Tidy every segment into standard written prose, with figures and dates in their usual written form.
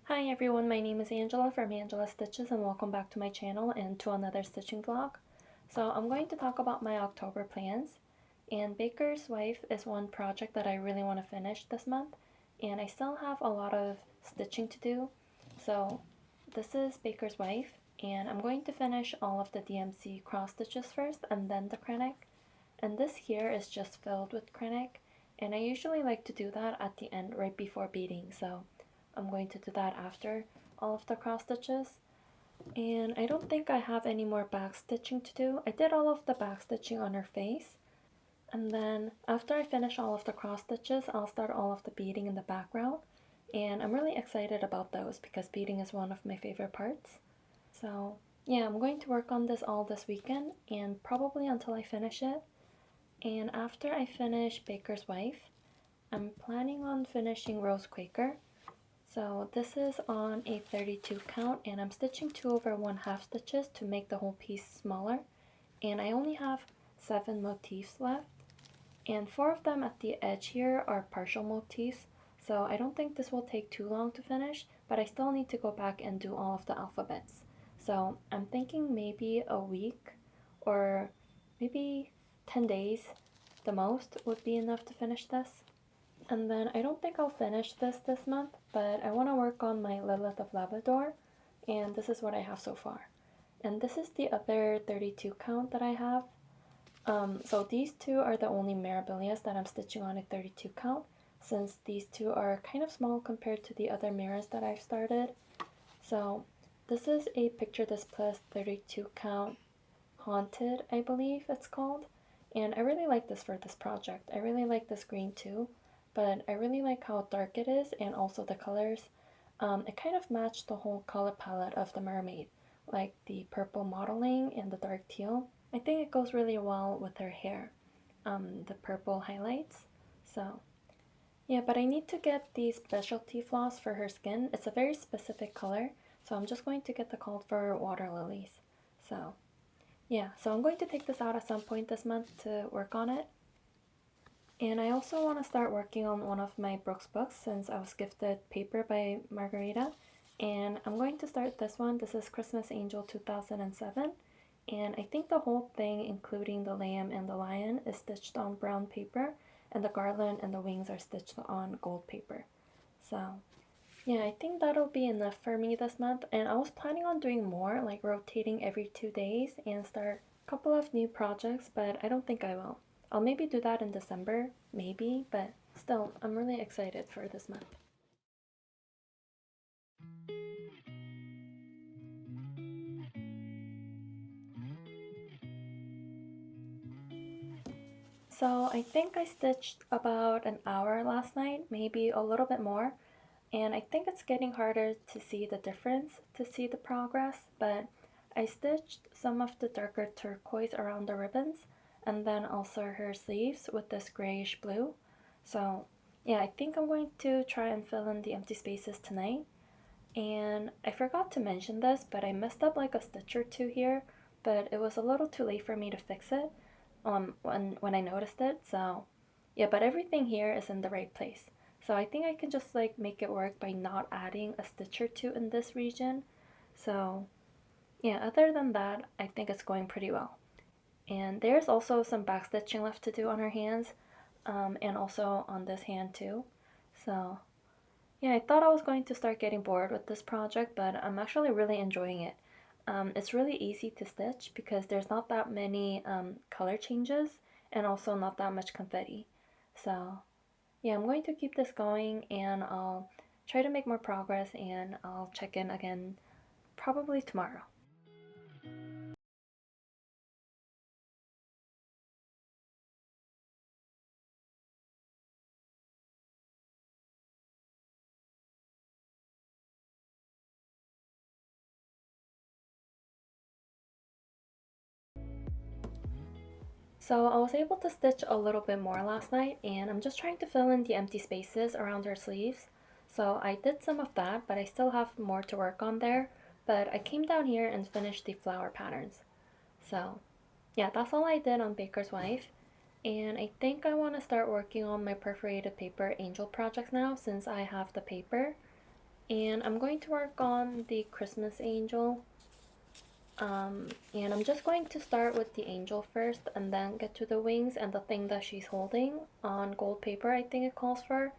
Hi everyone, my name is Angela from Angela Stitches and welcome back to my channel and to another stitching vlog. So I'm going to talk about my October plans, and Baker's Wife is one project that I really want to finish this month, and I still have a lot of stitching to do. So this is Baker's Wife, and I'm going to finish all of the DMC cross stitches first and then the Krennic. And this here is just filled with Krennic, and I usually like to do that at the end right before beading, so I'm going to do that after all of the cross stitches. And I don't think I have any more back stitching to do. I did all of the back stitching on her face, and then after I finish all of the cross stitches, I'll start all of the beading in the background, and I'm really excited about those because beading is one of my favorite parts. So yeah, I'm going to work on this all this weekend and probably until I finish it. And after I finish Baker's Wife, I'm planning on finishing Rose Quaker. So this is on a 32 count, and I'm stitching 2/1/2 stitches to make the whole piece smaller, and I only have 7 motifs left, and 4 of them at the edge here are partial motifs, so I don't think this will take too long to finish, but I still need to go back and do all of the alphabets. So I'm thinking maybe a week or maybe 10 days the most would be enough to finish this. And then I don't think I'll finish this month, but I want to work on my Lilith of Labrador, and this is what I have so far. And this is the other 32 count that I have. So these two are the only Mirabilias that I'm stitching on a 32 count, since these two are kind of small compared to the other mirrors that I've started. So this is a Picture This Plus 32 count Haunted, I believe it's called. And I really like this for this project. I really like this green too, but I really like how dark it is and also the colors. It kind of matched the whole color palette of the mermaid, like the purple modeling and the dark teal. I think it goes really well with her hair, the purple highlights. So yeah, but I need to get the specialty floss for her skin. It's a very specific color, so I'm just going to get the called for water lilies. So yeah, so I'm going to take this out at some point this month to work on it. And I also want to start working on one of my Brooks books since I was gifted paper by Margarita. And I'm going to start this one. This is Christmas Angel 2007. And I think the whole thing, including the lamb and the lion, is stitched on brown paper. And the garland and the wings are stitched on gold paper. So yeah, I think that'll be enough for me this month. And I was planning on doing more, like rotating every 2 days and start a couple of new projects, but I don't think I will. I'll maybe do that in December, maybe, but still, I'm really excited for this month. So I think I stitched about an hour last night, maybe a little bit more, and I think it's getting harder to see the difference, to see the progress, but I stitched some of the darker turquoise around the ribbons, and then also her sleeves with this grayish blue. So yeah, I think I'm going to try and fill in the empty spaces tonight. And I forgot to mention this, but I messed up like a stitch or two here, but it was a little too late for me to fix it when I noticed it. So yeah, but everything here is in the right place. So I think I can just like make it work by not adding a stitch or two in this region. So yeah, other than that, I think it's going pretty well. And there's also some back stitching left to do on her hands, and also on this hand too. So yeah, I thought I was going to start getting bored with this project, but I'm actually really enjoying it. It's really easy to stitch because there's not that many color changes and also not that much confetti. So yeah, I'm going to keep this going and I'll try to make more progress and I'll check in again probably tomorrow. So I was able to stitch a little bit more last night and I'm just trying to fill in the empty spaces around her sleeves. So I did some of that, but I still have more to work on there. But I came down here and finished the flower patterns. So yeah, that's all I did on Baker's Wife. And I think I want to start working on my perforated paper angel projects now since I have the paper. And I'm going to work on the Christmas angel. And I'm just going to start with the angel first and then get to the wings and the thing that she's holding on gold paper, I think it calls for.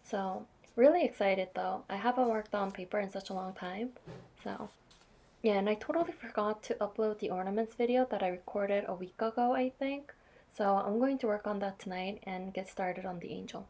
So, really excited though. I haven't worked on paper in such a long time. So, yeah, and I totally forgot to upload the ornaments video that I recorded a week ago, I think. So, I'm going to work on that tonight and get started on the angel.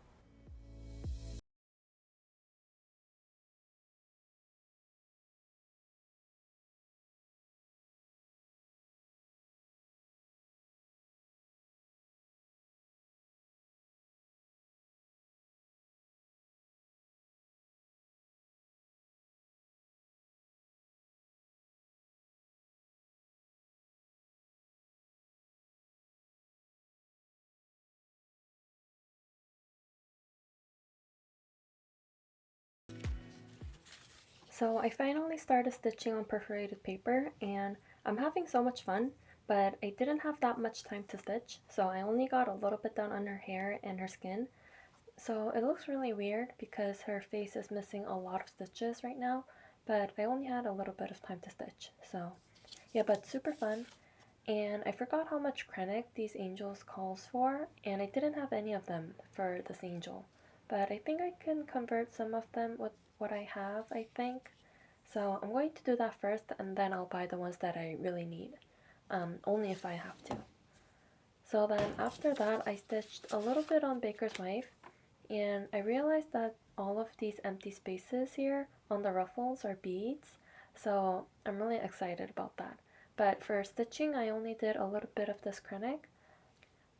So I finally started stitching on perforated paper and I'm having so much fun, but I didn't have that much time to stitch, so I only got a little bit done on her hair and her skin. So it looks really weird because her face is missing a lot of stitches right now, but I only had a little bit of time to stitch. So yeah, but super fun. And I forgot how much Krennic these angels calls for, and I didn't have any of them for this angel. But I think I can convert some of them with what I have, I think. So I'm going to do that first, and then I'll buy the ones that I really need, only if I have to. So then after that, I stitched a little bit on Baker's Wife, and I realized that all of these empty spaces here on the ruffles are beads, so I'm really excited about that. But for stitching, I only did a little bit of this Krennic.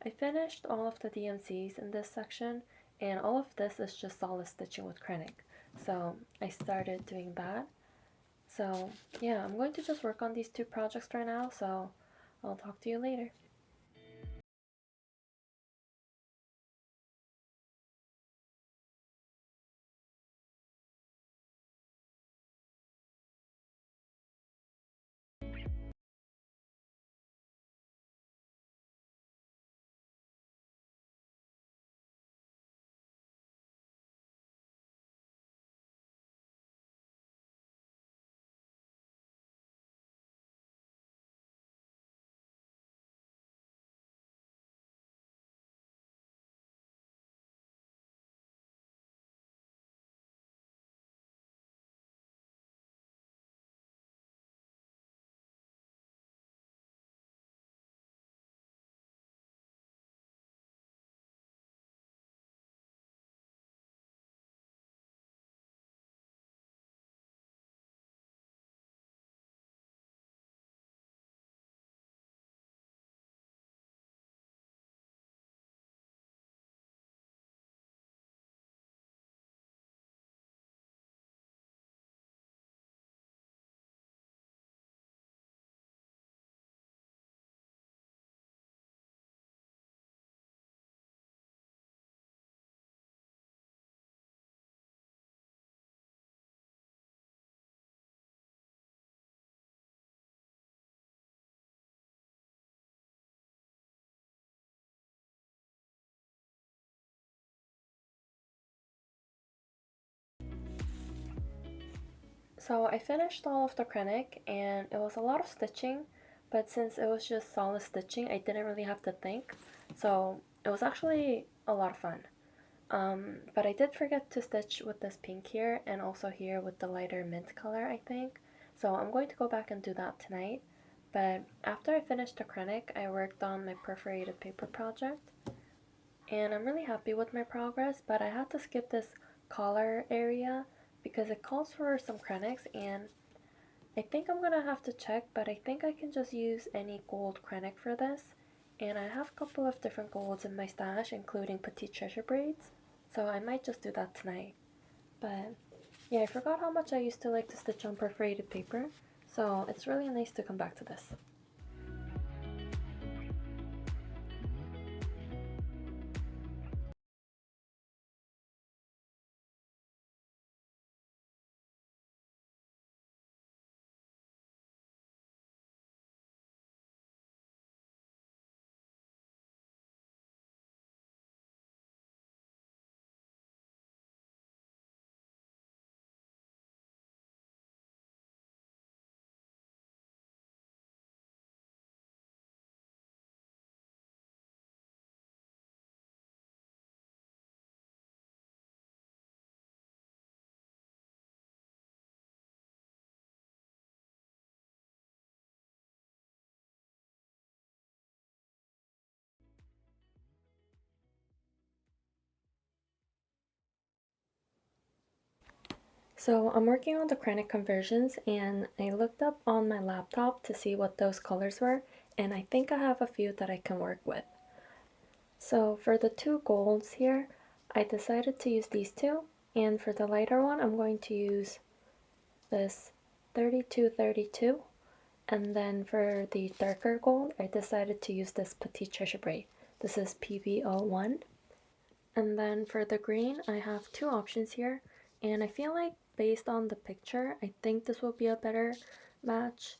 I finished all of the DMCs in this section, and all of this is just solid stitching with Krennic. So I started doing that. So yeah, I'm going to just work on these two projects right now, so I'll talk to you later. So I finished all of the Krennic and it was a lot of stitching, but since it was just solid stitching, I didn't really have to think. So it was actually a lot of fun. But I did forget to stitch with this pink here and also here with the lighter mint color, I think. So I'm going to go back and do that tonight. But after I finished the Krennic, I worked on my perforated paper project. And I'm really happy with my progress, but I had to skip this collar area because it calls for some Krennics and I think I'm gonna have to check, but I think I can just use any gold Krennic for this. And I have a couple of different golds in my stash, including petite treasure braids. So I might just do that tonight. But yeah, I forgot how much I used to like to stitch on perforated paper. So it's really nice to come back to this. So I'm working on the Krennic conversions, and I looked up on my laptop to see what those colors were, and I think I have a few that I can work with. So for the two golds here, I decided to use these two, and for the lighter one I'm going to use this 3232, and then for the darker gold I decided to use this Petite Treasure Braid. This is PB01. And then for the green I have two options here, and I feel like based on the picture I think this will be a better match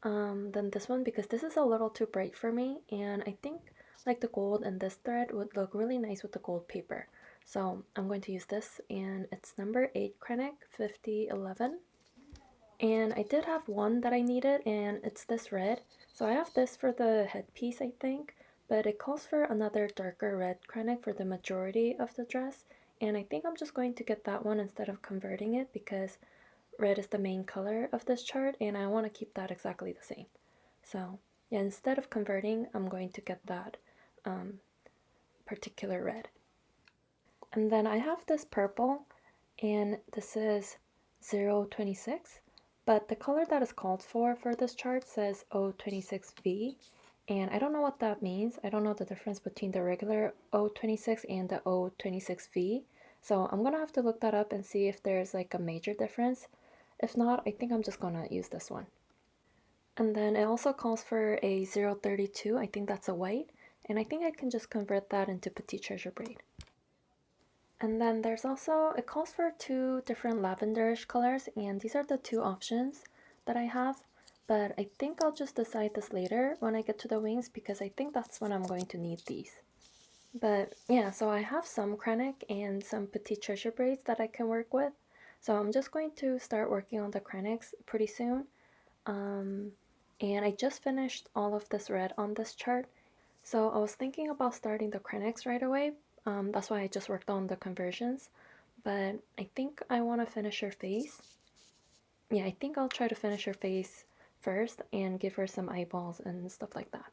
than this one, because this is a little too bright for me, and I think like the gold and this thread would look really nice with the gold paper. So I'm going to use this, and it's number 8 Krennic 5011. And I did have one that I needed, and it's this red. So I have this for the headpiece, I think, but it calls for another darker red Krennic for the majority of the dress, and I think I'm just going to get that one instead of converting it, because red is the main color of this chart and I want to keep that exactly the same. So yeah, instead of converting, I'm going to get that particular red. And then I have this purple, and this is 026, but the color that is called for this chart says 026V, and I don't know what that means. I don't know the difference between the regular 026 and the 026V, so I'm gonna have to look that up and see if there's like a major difference. If not, I think I'm just gonna use this one. And then it also calls for a 032, I think that's a white, and I think I can just convert that into Petite Treasure Braid. And then there's also, it calls for two different lavenderish colors, and these are the two options that I have, but I think I'll just decide this later when I get to the wings, because I think that's when I'm going to need these. But yeah, so I have some Krennic and some Petite Treasure Braids that I can work with. So I'm just going to start working on the Krennics pretty soon. And I just finished all of this red on this chart. So I was thinking about starting the Krennics right away. That's why I just worked on the conversions. But I think I want to finish her face. Yeah, I think I'll try to finish her face first and give her some eyeballs and stuff like that.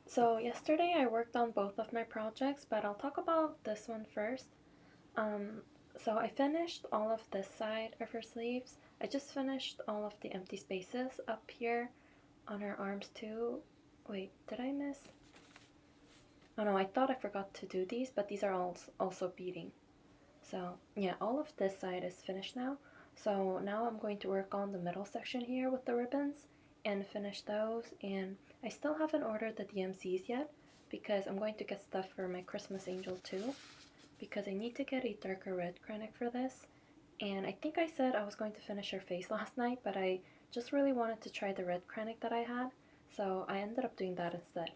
So yesterday I worked on both of my projects, but I'll talk about this one first. So I finished all of this side of her sleeves. I just finished all of the empty spaces up here on her arms too. Wait, did I miss? Oh no, I thought I forgot to do these, but these are also beading. So yeah, all of this side is finished now. So now I'm going to work on the middle section here with the ribbons and finish those. And I still haven't ordered the DMCs yet, because I'm going to get stuff for my Christmas angel too, because I need to get a darker red Krennic for this. And I think I said I was going to finish her face last night, but I just really wanted to try the red Krennic that I had, so I ended up doing that instead.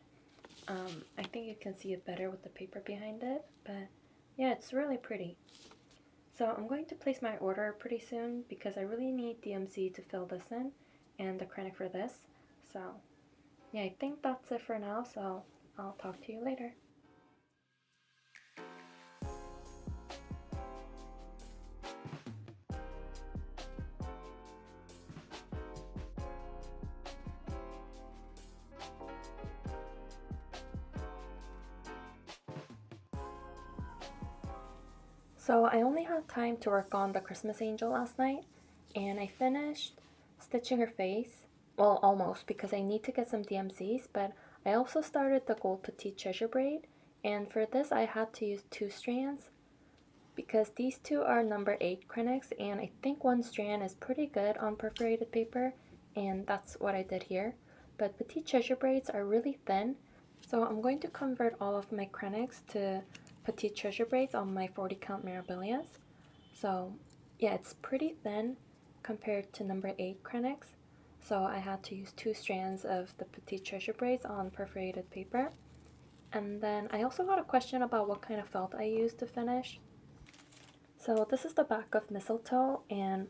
I think you can see it better with the paper behind it, but yeah, it's really pretty. So I'm going to place my order pretty soon because I really need DMC to fill this in and the Krennic for this. So yeah, I think that's it for now, so I'll talk to you later. So I only had time to work on the Christmas angel last night, and I finished stitching her face. Well, almost, because I need to get some DMCs, but I also started the gold petite treasure braid, and for this I had to use 2 strands because these 2 are number 8 Krennics, and I think 1 strand is pretty good on perforated paper, and that's what I did here. But petite treasure braids are really thin, so I'm going to convert all of my Krennics to petite treasure braids on my 40 count Mirabilias. So yeah, it's pretty thin compared to number 8 Krennics, so I had to use 2 strands of the petite treasure braids on perforated paper. And then I also got a question about what kind of felt I used to finish. So this is the back of mistletoe, and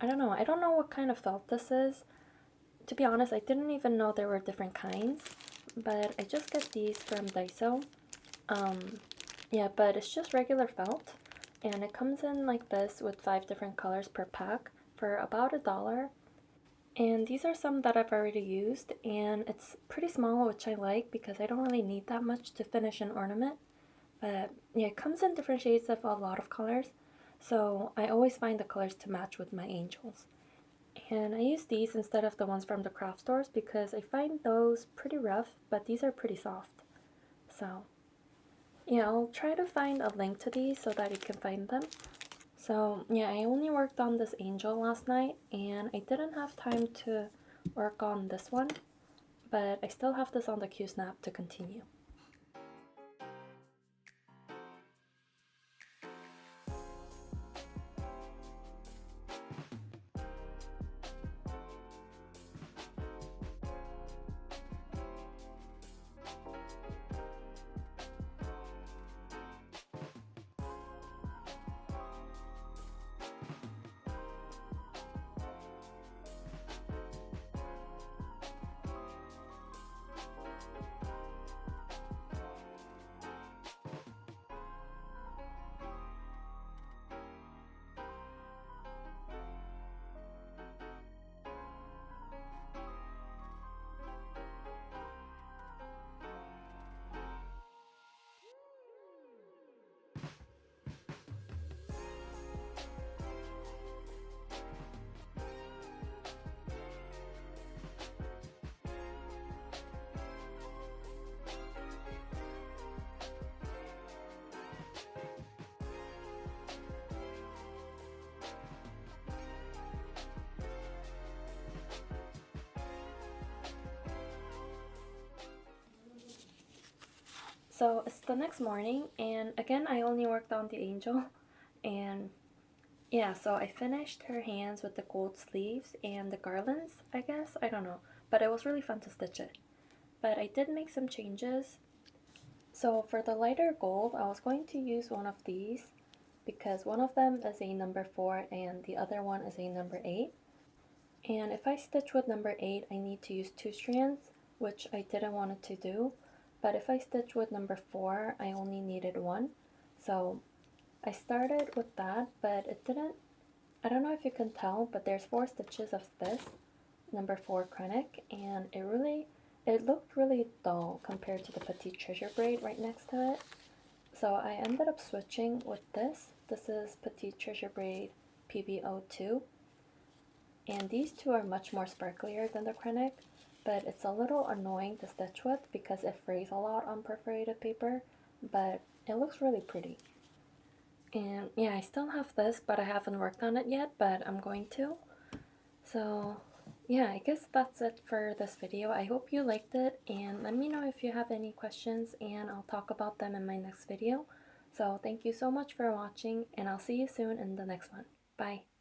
I don't know what kind of felt this is. To be honest, I didn't even know there were different kinds, but I just get these from Daiso. Yeah, but it's just regular felt, and it comes in like this with 5 different colors per pack for about $1. And these are some that I've already used, and it's pretty small, which I like because I don't really need that much to finish an ornament. But yeah, it comes in different shades of a lot of colors, so I always find the colors to match with my angels. And I use these instead of the ones from the craft stores because I find those pretty rough, but these are pretty soft. So yeah, I'll try to find a link to these so that you can find them. So yeah, I only worked on this angel last night, and I didn't have time to work on this one, but I still have this on the Q-snap to continue. So it's the next morning, and again I only worked on the angel, and yeah, so I finished her hands with the gold sleeves and the garlands, I guess, I don't know, but it was really fun to stitch it. But I did make some changes. So for the lighter gold, I was going to use one of these because one of them is a number 4 and the other one is a number 8. And if I stitch with number 8, I need to use 2 strands, which I didn't want it to do. But if I stitch with number 4, I only needed 1. So I started with that, but it didn't, I don't know if you can tell, but there's 4 stitches of this number 4 Krennic, and it looked really dull compared to the petite treasure braid right next to it. So I ended up switching with this. This is petite treasure braid PB02, and these 2 are much more sparklier than the Krennic, but it's a little annoying to stitch with because it frays a lot on perforated paper, but it looks really pretty. And yeah, I still have this, but I haven't worked on it yet, but I'm going to. So yeah, I guess that's it for this video. I hope you liked it, and let me know if you have any questions, and I'll talk about them in my next video. So thank you so much for watching, and I'll see you soon in the next one. Bye!